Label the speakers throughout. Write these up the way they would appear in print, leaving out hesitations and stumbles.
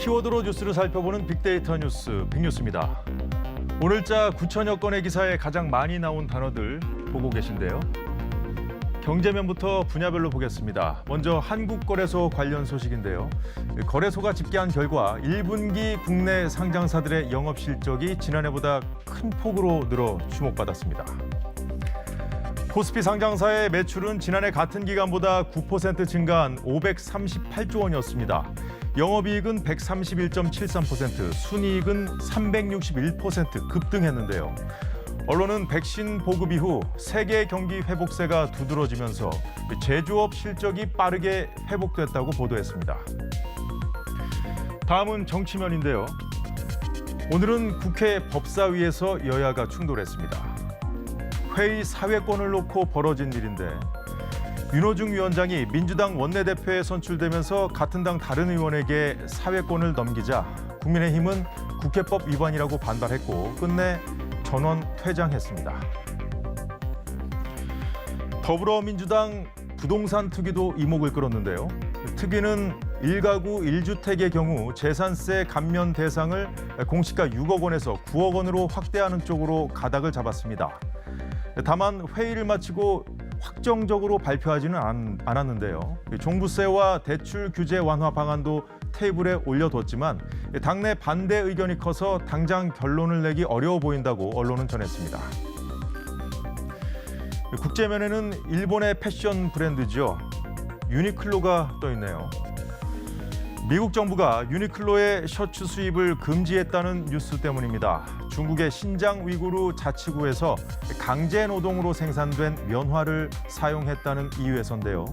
Speaker 1: 키워드로 뉴스를 살펴보는 빅데이터 뉴스 빅뉴스입니다. 오늘자 9천여 건의 기사에 가장 많이 나온 단어들 보고 계신데요. 경제면부터 분야별로 보겠습니다. 먼저 한국거래소 관련 소식인데요. 거래소가 집계한 결과 1분기 국내 상장사들의 영업실적이 지난해보다 큰 폭으로 늘어 주목받았습니다. 코스피 상장사의 매출은 지난해 같은 기간보다 9% 증가한 538조 원이었습니다. 영업이익은 131.73%, 순이익은 361% 급등했는데요. 언론은 백신 보급 이후 세계 경기 회복세가 두드러지면서 제조업 실적이 빠르게 회복됐다고 보도했습니다. 다음은 정치면인데요. 오늘은 국회 법사위에서 여야가 충돌했습니다. 회의 사회권을 놓고 벌어진 일인데 윤호중 위원장이 민주당 원내대표에 선출되면서 같은 당 다른 의원에게 사회권을 넘기자 국민의힘은 국회법 위반이라고 반발했고 끝내 전원 퇴장했습니다. 더불어민주당 부동산 특위도 이목을 끌었는데요. 특위는 1가구 1주택의 경우 재산세 감면 대상을 공시가 6억 원에서 9억 원으로 확대하는 쪽으로 가닥을 잡았습니다. 다만 회의를 마치고 확정적으로 발표하지는 않았는데요. 종부세와 대출 규제 완화 방안도 테이블에 올려뒀지만 당내 반대 의견이 커서 당장 결론을 내기 어려워 보인다고 언론은 전했습니다. 국제면에는 일본의 패션 브랜드죠. 유니클로가 떠 있네요. 미국 정부가 유니클로의 셔츠 수입을 금지했다는 뉴스 때문입니다. 중국의 신장 위구르 자치구에서 강제 노동으로 생산된 면화를 사용했다는 이유에서인데요.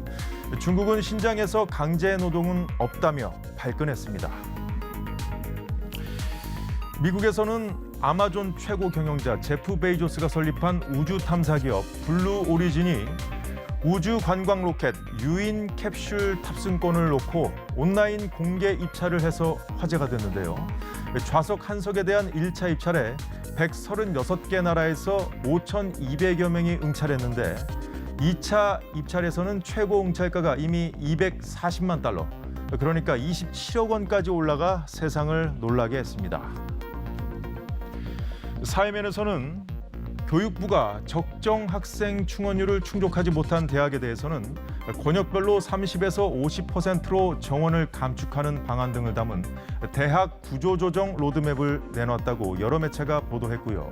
Speaker 1: 중국은 신장에서 강제 노동은 없다며 발끈했습니다. 미국에서는 아마존 최고 경영자 제프 베이조스가 설립한 우주 탐사 기업 블루 오리진이 우주 관광 로켓 유인 캡슐 탑승권을 놓고 온라인 공개 입찰을 해서 화제가 됐는데요. 좌석 한 석에 대한 1차 입찰에 136개 나라에서 5,200여 명이 응찰했는데 2차 입찰에서는 최고 응찰가가 이미 240만 달러, 그러니까 27억 원까지 올라가 세상을 놀라게 했습니다. 사회면에서는 교육부가 적정 학생 충원율을 충족하지 못한 대학에 대해서는 권역별로 30에서 50%로 정원을 감축하는 방안 등을 담은 대학 구조조정 로드맵을 내놨다고 여러 매체가 보도했고요.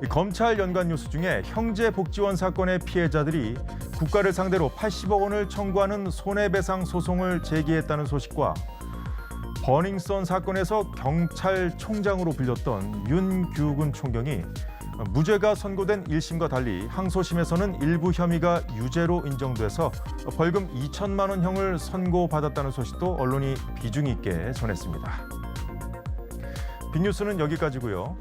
Speaker 1: 검찰 연관 뉴스 중에 형제복지원 사건의 피해자들이 국가를 상대로 80억 원을 청구하는 손해배상 소송을 제기했다는 소식과 버닝썬 사건에서 경찰총장으로 불렸던 윤규근 총경이 무죄가 선고된 1심과 달리 항소심에서는 일부 혐의가 유죄로 인정돼서 벌금 2천만 원형을 선고받았다는 소식도 언론이 비중 있게 전했습니다. 빅뉴스는 여기까지고요.